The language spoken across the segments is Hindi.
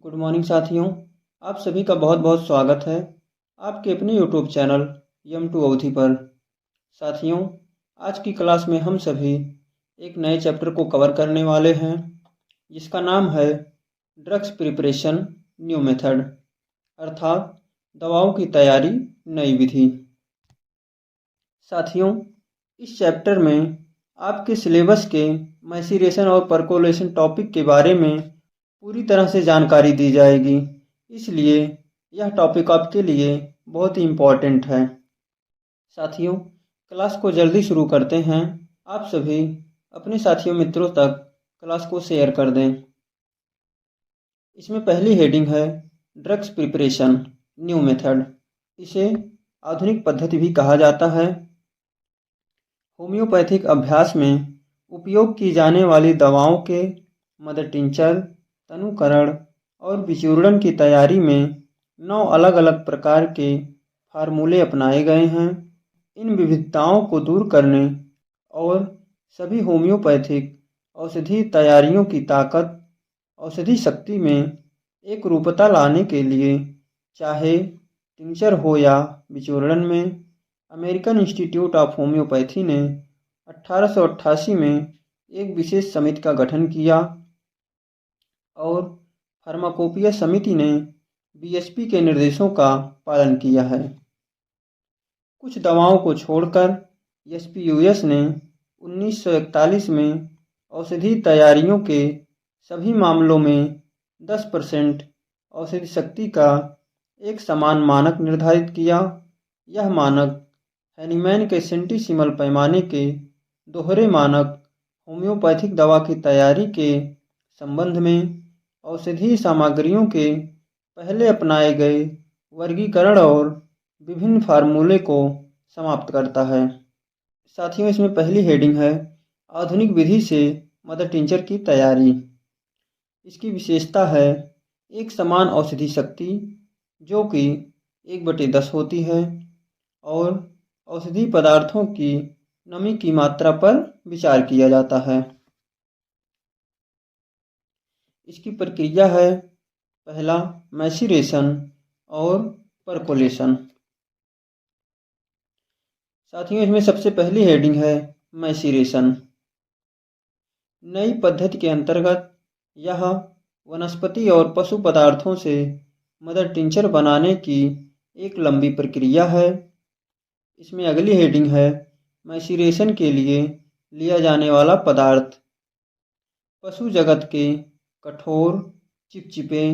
गुड मॉर्निंग साथियों। आप सभी का बहुत बहुत स्वागत है आपके अपने यूट्यूब चैनल यम टू अवधि पर। साथियों, आज की क्लास में हम सभी एक नए चैप्टर को कवर करने वाले हैं जिसका नाम है ड्रग्स प्रिपरेशन न्यू मेथड, अर्थात दवाओं की तैयारी नई विधि। साथियों, इस चैप्टर में आपके सिलेबस के मैसीरेशन और परकोलेशन टॉपिक के बारे में पूरी तरह से जानकारी दी जाएगी, इसलिए यह टॉपिक आपके लिए बहुत ही इम्पोर्टेंट है। साथियों, क्लास को जल्दी शुरू करते हैं। आप सभी अपने साथियों मित्रों तक क्लास को शेयर कर दें। इसमें पहली हेडिंग है ड्रग्स प्रिपरेशन न्यू मेथड। इसे आधुनिक पद्धति भी कहा जाता है। होम्योपैथिक अभ्यास में उपयोग की जाने वाली दवाओं के मदर टिंचर, तनुकरण और विचूर्णन की तैयारी में 9 अलग अलग प्रकार के फार्मूले अपनाए गए हैं। इन विविधताओं को दूर करने और सभी होम्योपैथिक औषधि तैयारियों की ताकत, औषधि शक्ति में एक रूपता लाने के लिए, चाहे टिंचर हो या विचूर्णन में, अमेरिकन इंस्टीट्यूट ऑफ होम्योपैथी ने 1888 में एक विशेष समिति का गठन किया और फार्माकोपिया समिति ने बीएसपी के निर्देशों का पालन किया है। कुछ दवाओं को छोड़कर एसपीयूएस ने 1941 में औषधि तैयारियों के सभी मामलों में 10% औषधि शक्ति का एक समान मानक निर्धारित किया। यह मानक हैनीमैन के सेंटीसिमल पैमाने के दोहरे मानक होम्योपैथिक दवा की तैयारी के संबंध में औषधीय सामग्रियों के पहले अपनाए गए वर्गीकरण और विभिन्न फार्मूले को समाप्त करता है। साथियों, इसमें पहली हेडिंग है आधुनिक विधि से मदर टिंचर की तैयारी। इसकी विशेषता है एक समान औषधि शक्ति जो कि 1/10 होती है और औषधि पदार्थों की नमी की मात्रा पर विचार किया जाता है। इसकी प्रक्रिया है पहला मैसीरेशन और परकोलेशन। साथियों, इसमें सबसे पहली हेडिंग है मैसीरेशन। नई पद्धति के अंतर्गत यह वनस्पति और पशु पदार्थों से मदर टिंचर बनाने की एक लंबी प्रक्रिया है। इसमें अगली हेडिंग है मैसीरेशन के लिए लिया जाने वाला पदार्थ। पशु जगत के कठोर, चिपचिपे,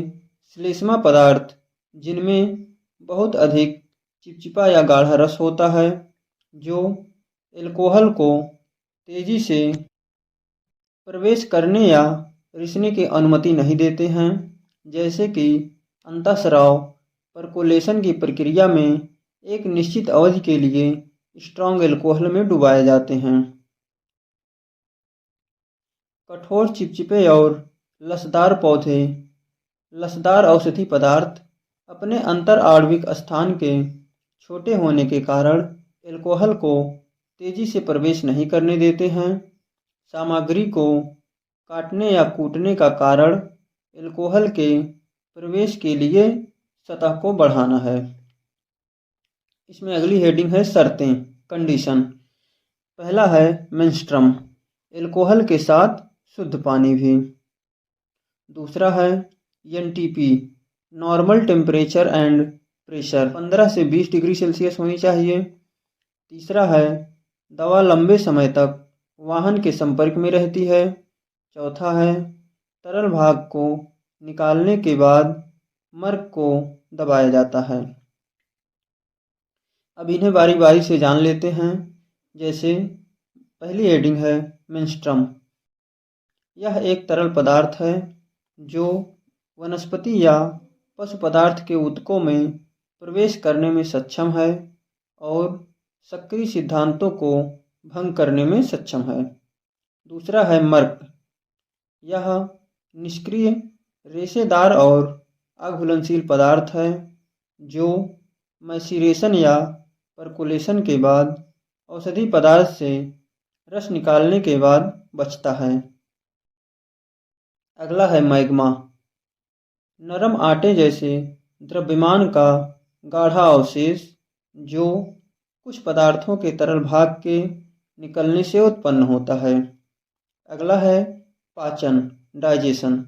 श्लेष्मा पदार्थ जिनमें बहुत अधिक चिपचिपा या गाढ़ा रस होता है, जो एल्कोहल को तेजी से प्रवेश करने या रिसने की अनुमति नहीं देते हैं, जैसे कि अंतःस्राव परकोलेशन की प्रक्रिया में एक निश्चित अवधि के लिए स्ट्रॉन्ग एल्कोहल में डुबाए जाते हैं। कठोर, चिपचिपे और लसदार पौधे, लसदार औषधि पदार्थ अपने अंतर आणविक स्थान के छोटे होने के कारण एल्कोहल को तेजी से प्रवेश नहीं करने देते हैं। सामग्री को काटने या कूटने का कारण एल्कोहल के प्रवेश के लिए सतह को बढ़ाना है। इसमें अगली हेडिंग है शर्तें, कंडीशन। पहला है मेंस्ट्रम, एल्कोहल के साथ शुद्ध पानी भी। दूसरा है NTP, normal temperature and pressure 15 से 20 डिग्री सेल्सियस होनी चाहिए। तीसरा है दवा लंबे समय तक वाहन के संपर्क में रहती है। चौथा है तरल भाग को निकालने के बाद मर्ग को दबाया जाता है। अब इन्हें बारी बारी से जान लेते हैं। जैसे पहली हेडिंग है मेंस्ट्रम। यह एक तरल पदार्थ है जो वनस्पति या पशु पदार्थ के ऊतकों में प्रवेश करने में सक्षम है और सक्रिय सिद्धांतों को भंग करने में सक्षम है। दूसरा है मर्क। यह निष्क्रिय, रेशेदार और अघुलनशील पदार्थ है जो मैसीरेशन या परकोलेशन के बाद औषधि पदार्थ से रस निकालने के बाद बचता है। अगला है मैग्मा। नरम आटे जैसे द्रव्यमान का गाढ़ा अवशेष जो कुछ पदार्थों के तरल भाग के निकलने से उत्पन्न होता है। अगला है पाचन, डाइजेशन।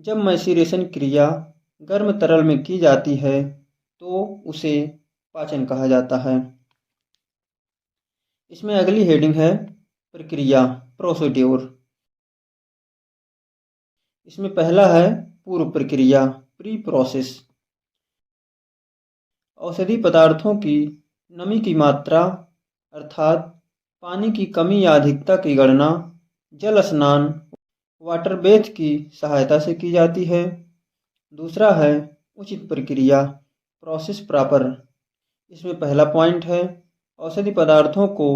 जब मैसीरेशन क्रिया गर्म तरल में की जाती है तो उसे पाचन कहा जाता है। इसमें अगली हेडिंग है प्रक्रिया, प्रोसीड्यूर। इसमें पहला है पूर्व प्रक्रिया, प्री प्रोसेस। औषधि पदार्थों की नमी की मात्रा अर्थात पानी की कमी या अधिकता की गणना जल स्नान, वाटर बेथ की सहायता से की जाती है। दूसरा है उचित प्रक्रिया, प्रोसेस प्रॉपर। इसमें पहला पॉइंट है औषधि पदार्थों को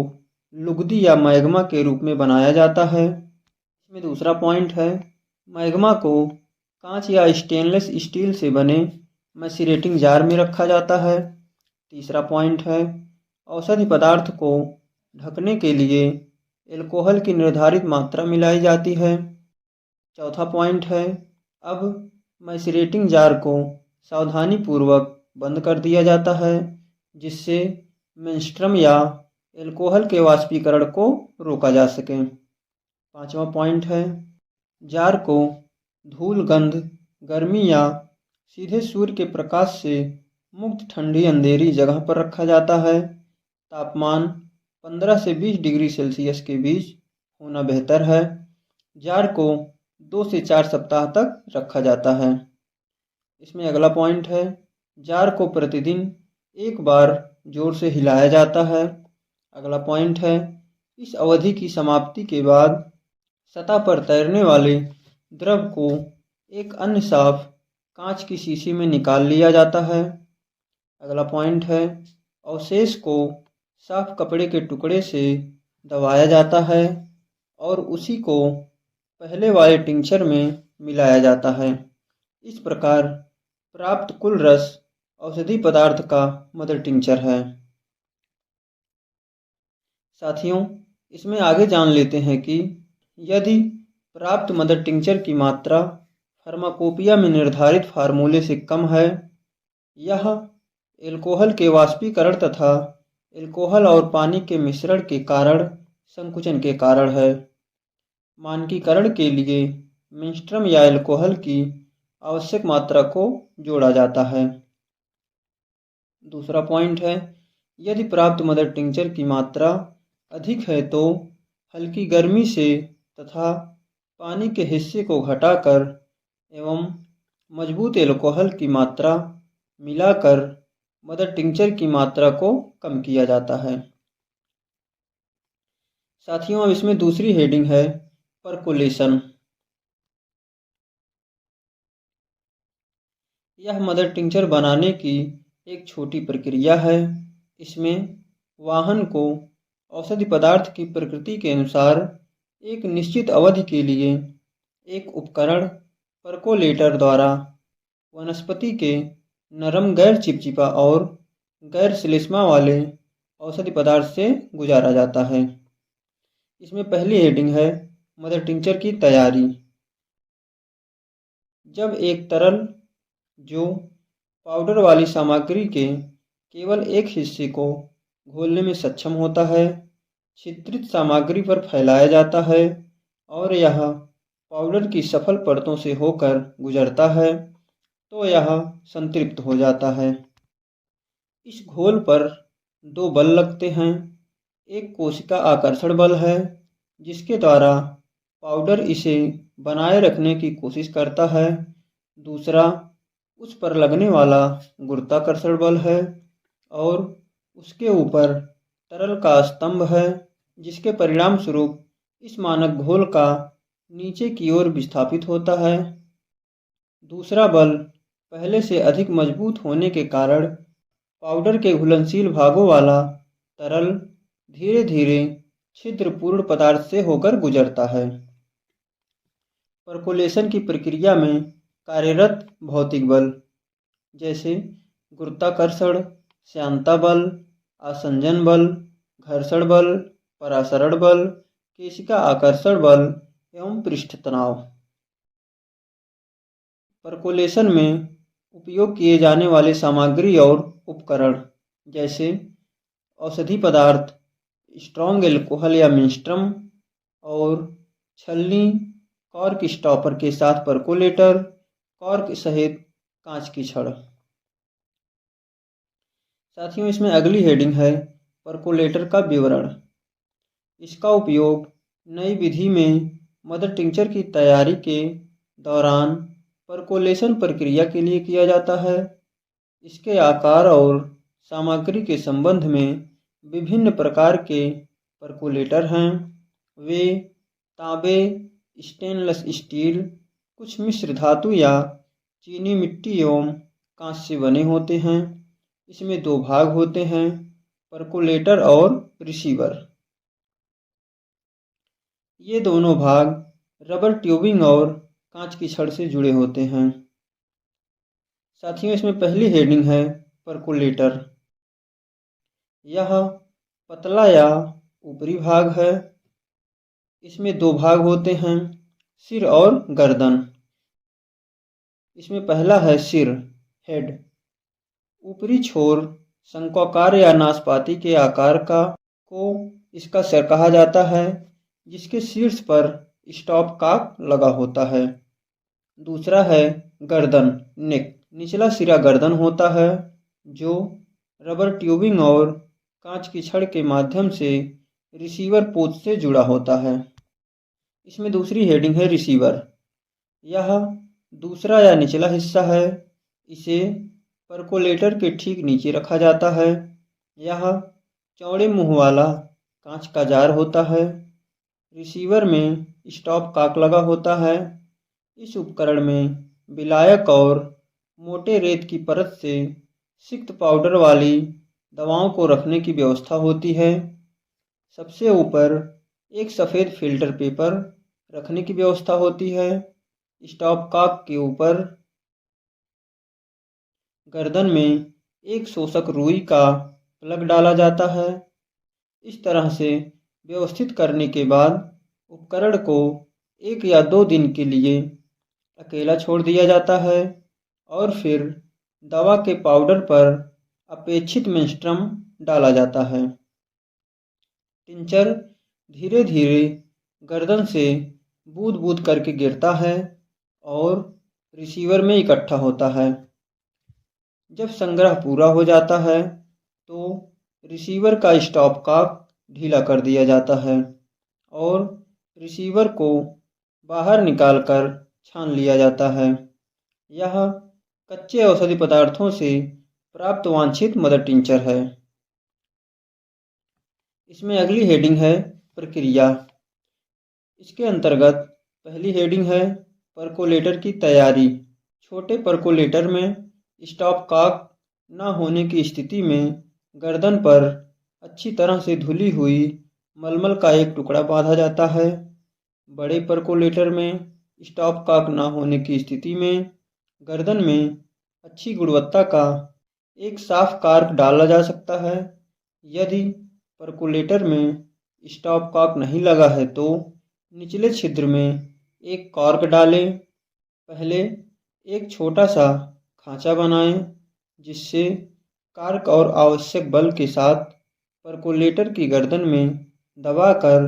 लुगदी या मैग्मा के रूप में बनाया जाता है। इसमें दूसरा पॉइंट है मैग्मा को कांच या स्टेनलेस स्टील से बने मैसीरेटिंग जार में रखा जाता है। तीसरा पॉइंट है औषधि पदार्थ को ढकने के लिए एल्कोहल की निर्धारित मात्रा मिलाई जाती है। चौथा पॉइंट है अब मैसीरेटिंग जार को सावधानीपूर्वक बंद कर दिया जाता है जिससे मेंस्ट्रम या एल्कोहल के वाष्पीकरण को रोका जा सके। पांचवा पॉइंट है जार को धूल, गंध, गर्मी या सीधे सूर्य के प्रकाश से मुक्त ठंडी अंधेरी जगह पर रखा जाता है। तापमान 15 से 20 डिग्री सेल्सियस के बीच होना बेहतर है। जार को 2 से 4 सप्ताह तक रखा जाता है। इसमें अगला पॉइंट है जार को प्रतिदिन एक बार जोर से हिलाया जाता है। अगला पॉइंट है इस अवधि की समाप्ति के बाद सतह पर तैरने वाले द्रव को एक अन्य साफ कांच की शीशी में निकाल लिया जाता है। अगला पॉइंट है अवशेष को साफ कपड़े के टुकड़े से दबाया जाता है और उसी को पहले वाले टिंचर में मिलाया जाता है। इस प्रकार प्राप्त कुल रस औषधि पदार्थ का मदर टिंचर है। साथियों, इसमें आगे जान लेते हैं कि यदि प्राप्त मदर टिंचर की मात्रा फार्माकोपिया में निर्धारित फार्मूले से कम है, यह एल्कोहल के वाष्पीकरण तथा एल्कोहल और पानी के मिश्रण के कारण संकुचन के कारण है। मानकीकरण के लिए मेंस्ट्रम या एल्कोहल की आवश्यक मात्रा को जोड़ा जाता है। दूसरा पॉइंट है यदि प्राप्त मदर टिंचर की मात्रा अधिक है तो हल्की गर्मी से तथा पानी के हिस्से को घटाकर एवं मजबूत एल्कोहल की मात्रा मिलाकर मदर टिंचर की मात्रा को कम किया जाता है। साथियों, अब इसमें दूसरी हेडिंग है परकोलेशन। यह मदर टिंचर बनाने की एक छोटी प्रक्रिया है। इसमें वाहन को औषधि पदार्थ की प्रकृति के अनुसार एक निश्चित अवधि के लिए एक उपकरण परकोलेटर द्वारा वनस्पति के नरम, गैर चिपचिपा और गैर श्लेष्मा वाले औषधि पदार्थ से गुजारा जाता है। इसमें पहली हेडिंग है मदर टिंचर की तैयारी। जब एक तरल जो पाउडर वाली सामग्री के केवल एक हिस्से को घोलने में सक्षम होता है, छिद्रित सामग्री पर फैलाया जाता है और यह पाउडर की सफल परतों से होकर गुजरता है तो यह संतृप्त हो जाता है। इस घोल पर दो बल लगते हैं। एक कोशिका आकर्षण बल है जिसके द्वारा पाउडर इसे बनाए रखने की कोशिश करता है। दूसरा उस पर लगने वाला गुरुत्वाकर्षण बल है और उसके ऊपर तरल का स्तंभ है जिसके परिणाम स्वरूप इस मानक घोल का नीचे की ओर विस्थापित होता है। दूसरा बल पहले से अधिक मजबूत होने के कारण पाउडर के घुलनशील भागों वाला तरल धीरे धीरे छिद्रपूर्ण पदार्थ से होकर गुजरता है। परकोलेशन की प्रक्रिया में कार्यरत भौतिक बल जैसे गुरुत्वाकर्षण, श्यानता बल, आसंजन बल, घर्षण बल, परासरण बल, केशिका आकर्षण बल एवं पृष्ठ तनाव। परकोलेशन में उपयोग किए जाने वाले सामग्री और उपकरण जैसे औषधि पदार्थ, स्ट्रॉन्ग एल्कोहल या मिन्स्ट्रम और छलनी, कॉर्क स्टॉपर के साथ परकोलेटर, कॉर्क सहित कांच की छड़। साथियों, इसमें अगली हेडिंग है परकोलेटर का विवरण। इसका उपयोग नई विधि में मदर टिंचर की तैयारी के दौरान परकोलेशन प्रक्रिया के लिए किया जाता है। इसके आकार और सामग्री के संबंध में विभिन्न प्रकार के परकोलेटर हैं। वे तांबे, स्टेनलेस स्टील, कुछ मिश्र धातु या चीनी मिट्टी एवं कांच से बने होते हैं। इसमें दो भाग होते हैं, परकोलेटर और रिसीवर। ये दोनों भाग रबर ट्यूबिंग और कांच की छड़ से जुड़े होते हैं। साथियों, इसमें पहली हेडिंग है परकोलेटर। यह पतला या ऊपरी भाग है। इसमें दो भाग होते हैं, सिर और गर्दन। इसमें पहला है सिर, हेड। ऊपरी छोर शंक्वाकार या नाशपाती के आकार का को इसका सिर कहा जाता है, जिसके शीर्ष पर स्टॉप कॉक लगा होता है। दूसरा है गर्दन, नेक। निचला सिरा गर्दन होता है, जो रबर ट्यूबिंग और कांच की छड़ के माध्यम से रिसीवर पोत से जुड़ा होता है। इसमें दूसरी हेडिंग है रिसीवर। यह दूसरा या निचला हिस्सा है। इसे परकोलेटर के ठीक नीचे रखा जाता है। यह चौड़े मुंह वाला कांच का जार होता है। रिसीवर में स्टॉप कॉक लगा होता है। इस उपकरण में विलायक और मोटे रेत की परत से सिक्त पाउडर वाली दवाओं को रखने की व्यवस्था होती है। सबसे ऊपर एक सफ़ेद फिल्टर पेपर रखने की व्यवस्था होती है। स्टॉप कॉक के ऊपर गर्दन में एक शोषक रुई का प्लग डाला जाता है। इस तरह से व्यवस्थित करने के बाद उपकरण को 1 या 2 दिन के लिए अकेला छोड़ दिया जाता है और फिर दवा के पाउडर पर अपेक्षित मिन्स्ट्रम डाला जाता है। टिंचर धीरे धीरे गर्दन से बूंद बूंद करके गिरता है और रिसीवर में इकट्ठा होता है। जब संग्रह पूरा हो जाता है तो रिसीवर का स्टॉप कॉक ढीला कर दिया जाता है और रिसीवर को बाहर निकालकर छान लिया जाता है। यह कच्चे औषधि पदार्थों से प्राप्त वांछित मदर टिंचर है। इसमें अगली हेडिंग है प्रक्रिया। इसके अंतर्गत पहली हेडिंग है परकोलेटर की तैयारी। छोटे परकोलेटर में स्टॉप कॉक न होने की स्थिति में गर्दन पर अच्छी तरह से धुली हुई मलमल का एक टुकड़ा बांधा जाता है। बड़े परकोलेटर में स्टॉप कॉक न होने की स्थिति में गर्दन में अच्छी गुणवत्ता का एक साफ कॉर्क डाला जा सकता है। यदि परकोलेटर में स्टॉप कॉक नहीं लगा है तो निचले छिद्र में एक कॉर्क डालें। पहले एक छोटा सा खांचा बनाएं, जिससे कॉर्क और आवश्यक बल के साथ परकोलेटर की गर्दन में दबाकर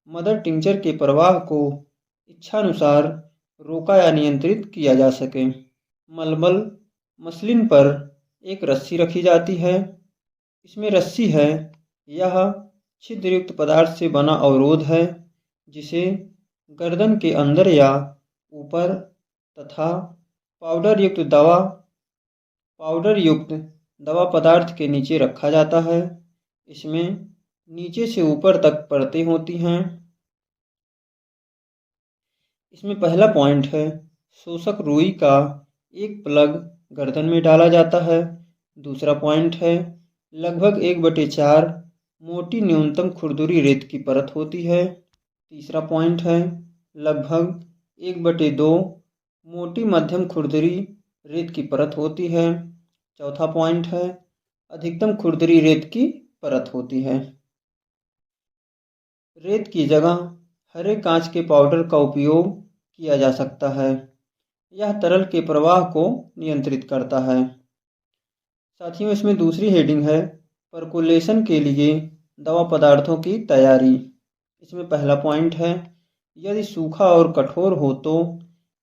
मदर टिंचर के प्रवाह को इच्छानुसार रोका या नियंत्रित किया जा सके। मलमल मसलिन पर एक रस्सी रखी जाती है। इसमें रस्सी है। यह छिद्रयुक्त पदार्थ से बना अवरोध है, जिसे गर्दन के अंदर या ऊपर तथा पाउडर युक्त दवा पदार्थ के नीचे रखा जाता है। इसमें नीचे से ऊपर तक परतें होती हैं। इसमें पहला पॉइंट है शोषक रुई का एक प्लग गर्दन में डाला जाता है। दूसरा पॉइंट है लगभग 1/4 मोटी न्यूनतम खुरदुरी रेत की परत होती है। तीसरा पॉइंट है लगभग 1/2 मोटी मध्यम खुरदरी रेत की परत होती है। चौथा पॉइंट है अधिकतम खुरदरी रेत की परत होती है। रेत की जगह हरे कांच के पाउडर का उपयोग किया जा सकता है। यह तरल के प्रवाह को नियंत्रित करता है। साथियों, इसमें दूसरी हेडिंग है परकोलेशन के लिए दवा पदार्थों की तैयारी। इसमें पहला पॉइंट है, यदि सूखा और कठोर हो तो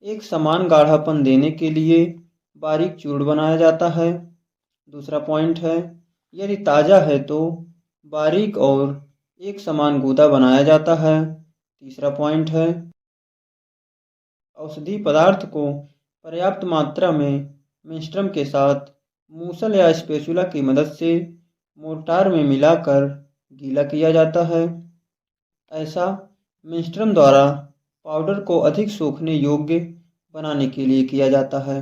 एक समान गाढ़ापन देने के लिए बारीक चूर्ण बनाया जाता है। दूसरा पॉइंट है, यदि ताज़ा है तो बारीक और एक समान गूदा बनाया जाता है। तीसरा पॉइंट है, औषधि पदार्थ को पर्याप्त मात्रा में मेंस्ट्रम के साथ मूसल या स्पैचुला की मदद से मोर्टार में मिलाकर गीला किया जाता है। ऐसा मेंस्ट्रम द्वारा पाउडर को अधिक सोखने योग्य बनाने के लिए किया जाता है।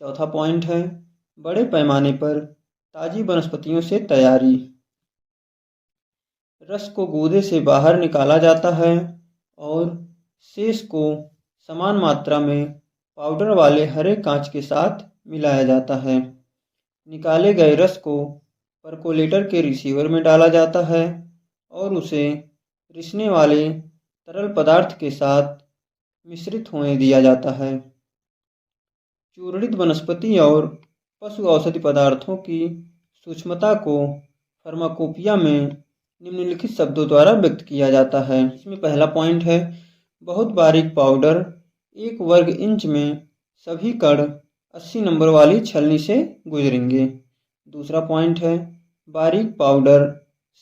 चौथा पॉइंट है, बड़े पैमाने पर ताज़ी वनस्पतियों से तैयारी। रस को गूदे से बाहर निकाला जाता है और शेष को समान मात्रा में पाउडर वाले हरे कांच के साथ मिलाया जाता है। निकाले गए रस को परकोलेटर के रिसीवर में डाला जाता है और उसे रिसने वाले तरल पदार्थ के साथ मिश्रित होने दिया जाता है। चूर्णित वनस्पति और पशु औषधि पदार्थों की सूक्ष्मता को फार्माकोपिया में निम्नलिखित शब्दों द्वारा व्यक्त किया जाता है। इसमें पहला पॉइंट है, बहुत बारीक पाउडर 1 वर्ग इंच में सभी कण 80 नंबर वाली छलनी से गुजरेंगे। दूसरा पॉइंट है, बारीक पाउडर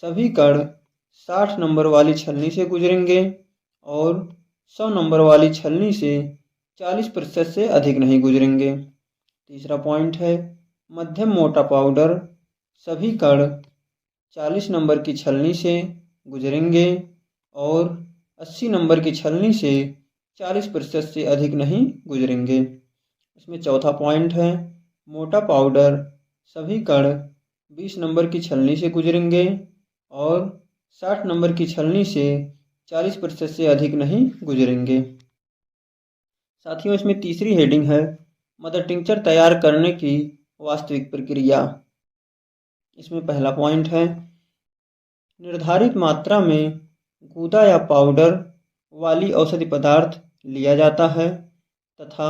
सभी कण 60 नंबर वाली छलनी से गुजरेंगे और 100 नंबर वाली छलनी से 40% से अधिक नहीं गुजरेंगे। तीसरा पॉइंट है, मध्यम मोटा पाउडर सभी कण 40 नंबर की छलनी से गुजरेंगे और 80 नंबर की छलनी से 40% से अधिक नहीं गुजरेंगे। इसमें चौथा पॉइंट है, मोटा पाउडर सभी कण 20 नंबर की छलनी से गुजरेंगे और 60 नंबर की छलनी से 40% से अधिक नहीं गुजरेंगे। साथियों, इसमें तीसरी हेडिंग है, मदर टिंचर तैयार करने की वास्तविक प्रक्रिया। इसमें पहला पॉइंट है, निर्धारित मात्रा में गूदा या पाउडर वाली औषधि पदार्थ लिया जाता है तथा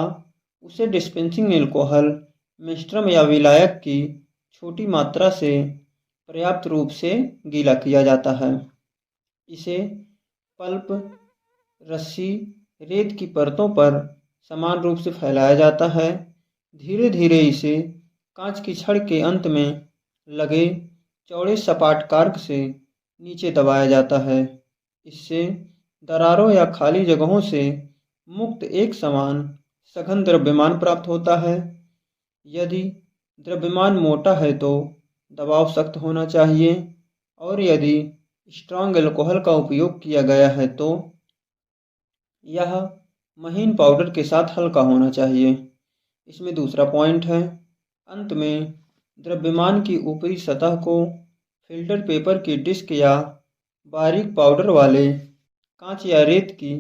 उसे डिस्पेंसिंग एल्कोहल, मेंस्ट्रम या विलायक की छोटी मात्रा से पर्याप्त रूप से गीला किया जाता है। इसे पल्प, रस्सी, रेत की परतों पर समान रूप से फैलाया जाता है। धीरे धीरे इसे कांच की छड़ के अंत में लगे चौड़े सपाट कार्क से नीचे दबाया जाता है। इससे दरारों या खाली जगहों से मुक्त एक समान सघन द्रव्यमान प्राप्त होता है। यदि द्रव्यमान मोटा है तो दबाव सख्त होना चाहिए और यदि स्ट्रॉन्ग एल्कोहल का उपयोग किया गया है तो यह महीन पाउडर के साथ हल्का होना चाहिए। इसमें दूसरा पॉइंट है, अंत में द्रव्यमान की ऊपरी सतह को फिल्टर पेपर की डिस्क या बारीक पाउडर वाले कांच या रेत की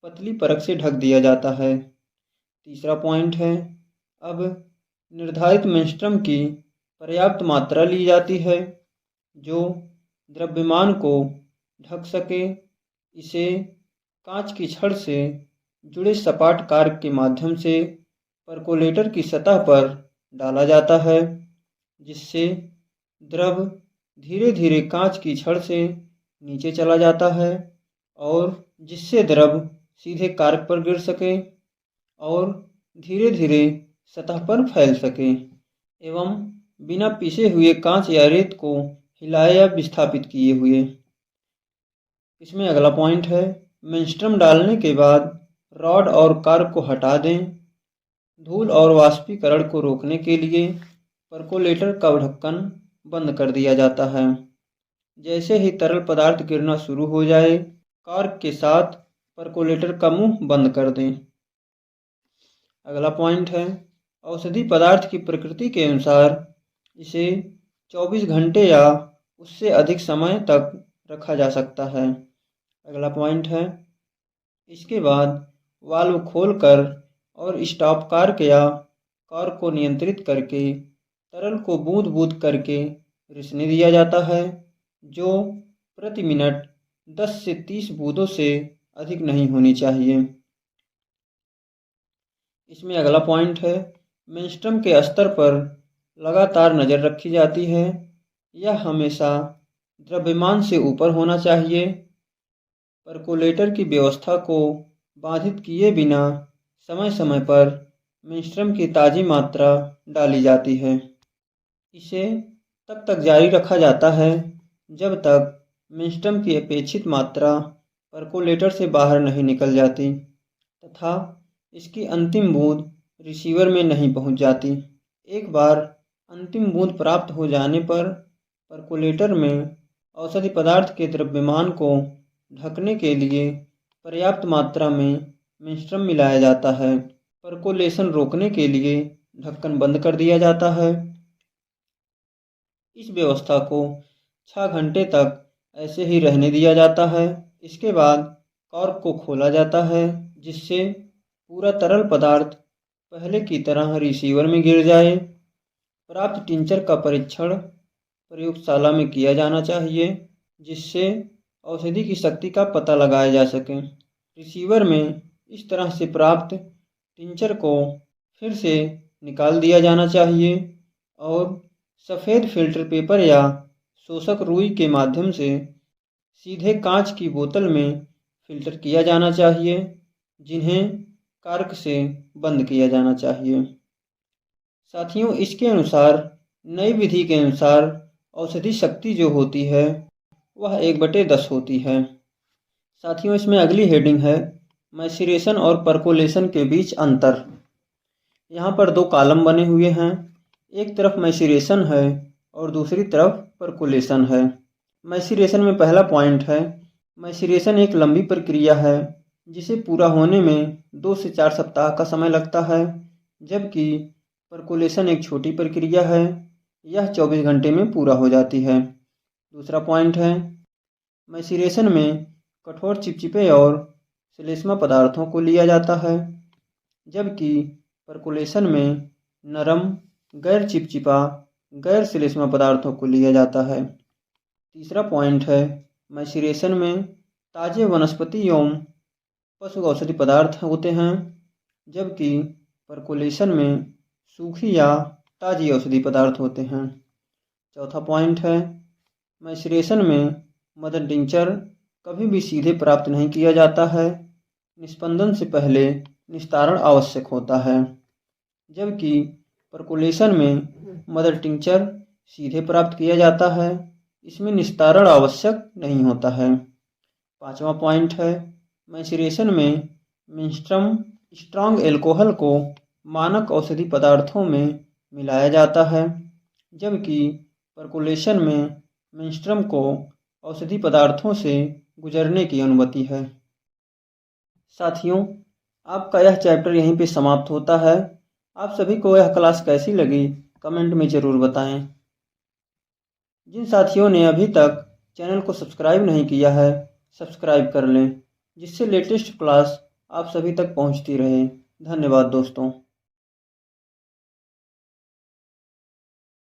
पतली परत से ढक दिया जाता है। तीसरा पॉइंट है, अब निर्धारित मेंस्ट्रम की पर्याप्त मात्रा ली जाती है जो द्रव्यमान को ढक सके। इसे कांच की छड़ से जुड़े सपाट कार्क के माध्यम से परकोलेटर की सतह पर डाला जाता है, जिससे द्रव धीरे धीरे कांच की छड़ से नीचे चला जाता है और जिससे द्रव सीधे कार्क पर गिर सके और धीरे धीरे सतह पर फैल सके एवं बिना पिसे हुए कांच या रेत को हिलाए या विस्थापित किए हुए। इसमें अगला पॉइंट है, मेंस्ट्रम डालने के बाद रॉड और कार्क को हटा दें। धूल और वाष्पीकरण को रोकने के लिए परकोलेटर का ढक्कन बंद कर दिया जाता है। जैसे ही तरल पदार्थ गिरना शुरू हो जाए, कार्क के साथ परकोलेटर का मुंह बंद कर दें। अगला पॉइंट है, औषधि पदार्थ की प्रकृति के अनुसार इसे 24 घंटे या उससे अधिक समय तक रखा जा सकता है। अगला पॉइंट है, इसके बाद वाल्व खोलकर और स्टॉप कार्क या कार्क को नियंत्रित करके तरल को बूंद बूंद करके रिसने दिया जाता है, जो प्रति मिनट 10 से 30 बूंदों से अधिक नहीं होनी चाहिए। इसमें अगला पॉइंट है, मेंस्ट्रुम के स्तर पर लगातार नज़र रखी जाती है। यह हमेशा द्रव्यमान से ऊपर होना चाहिए। परकोलेटर की व्यवस्था को बाधित किए बिना समय समय पर मेंस्ट्रुम की ताज़ी मात्रा डाली जाती है। इसे तब तक जारी रखा जाता है जब तक मेंस्ट्रुम की अपेक्षित मात्रा परकोलेटर से बाहर नहीं निकल जाती तथा इसकी अंतिम बूंद रिसीवर में नहीं पहुंच जाती। एक बार अंतिम बूंद प्राप्त हो जाने पर परकोलेटर में औषधि पदार्थ के द्रव्यमान को ढकने के लिए पर्याप्त मात्रा में मेंस्ट्रुम मिलाया जाता है। परकोलेशन रोकने के लिए ढक्कन बंद कर दिया जाता है। इस व्यवस्था को 6 घंटे तक ऐसे ही रहने दिया जाता है। इसके बाद कॉर्क को खोला जाता है जिससे पूरा तरल पदार्थ पहले की तरह रिसीवर में गिर जाए। प्राप्त टिंचर का परीक्षण प्रयोगशाला में किया जाना चाहिए जिससे औषधि की शक्ति का पता लगाया जा सके। रिसीवर में इस तरह से प्राप्त टिंचर को फिर से निकाल दिया जाना चाहिए और सफ़ेद फिल्टर पेपर या शोषक रुई के माध्यम से सीधे कांच की बोतल में फिल्टर किया जाना चाहिए, जिन्हें कॉर्क से बंद किया जाना चाहिए। साथियों, इसके अनुसार नई विधि के अनुसार औषधि शक्ति जो होती है वह 1/10 होती है। साथियों, इसमें अगली हेडिंग है, मैसीरेशन और परकोलेशन के बीच अंतर। यहाँ पर 2 कॉलम बने हुए हैं। एक तरफ मैसीरेशन है और दूसरी तरफ परकोलेशन है। मैसीरेशन में पहला पॉइंट है, मैसीरेशन एक लंबी प्रक्रिया है जिसे पूरा होने में 2 से 4 सप्ताह का समय लगता है, जबकि परकोलेशन एक छोटी प्रक्रिया है, यह 24 घंटे में पूरा हो जाती है। दूसरा पॉइंट है, मैसीरेशन में कठोर चिपचिपे और श्लेष्मा पदार्थों को लिया जाता है, जबकि परकोलेशन में नरम गैर चिपचिपा गैर श्लेष्मा पदार्थों को लिया जाता है। तीसरा पॉइंट है, मैसीरेशन में ताज़े वनस्पति एवं पशु औषधि पदार्थ होते हैं, जबकि परकोलेशन में सूखी या ताज़ी औषधि पदार्थ होते हैं। चौथा पॉइंट है, मैसीरेशन में मदर टिंचर कभी भी सीधे प्राप्त नहीं किया जाता है। निस्पंदन से पहले निस्तारण आवश्यक होता है, जबकि परकोलेशन में मदर टिंचर सीधे प्राप्त किया जाता है, इसमें निस्तारण आवश्यक नहीं होता है। पांचवा पॉइंट है, मैसीरेशन में मेंस्ट्रुम स्ट्रॉन्ग एल्कोहल को मानक औषधि पदार्थों में मिलाया जाता है, जबकि परकोलेशन में मेंस्ट्रुम को औषधि पदार्थों से गुजरने की अनुमति है। साथियों, आपका यह चैप्टर यहीं पे समाप्त होता है। आप सभी को यह क्लास कैसी लगी कमेंट में ज़रूर बताएं। जिन साथियों ने अभी तक चैनल को सब्सक्राइब नहीं किया है, सब्सक्राइब कर लें, जिससे लेटेस्ट क्लास आप सभी तक पहुंचती रहे। धन्यवाद दोस्तों।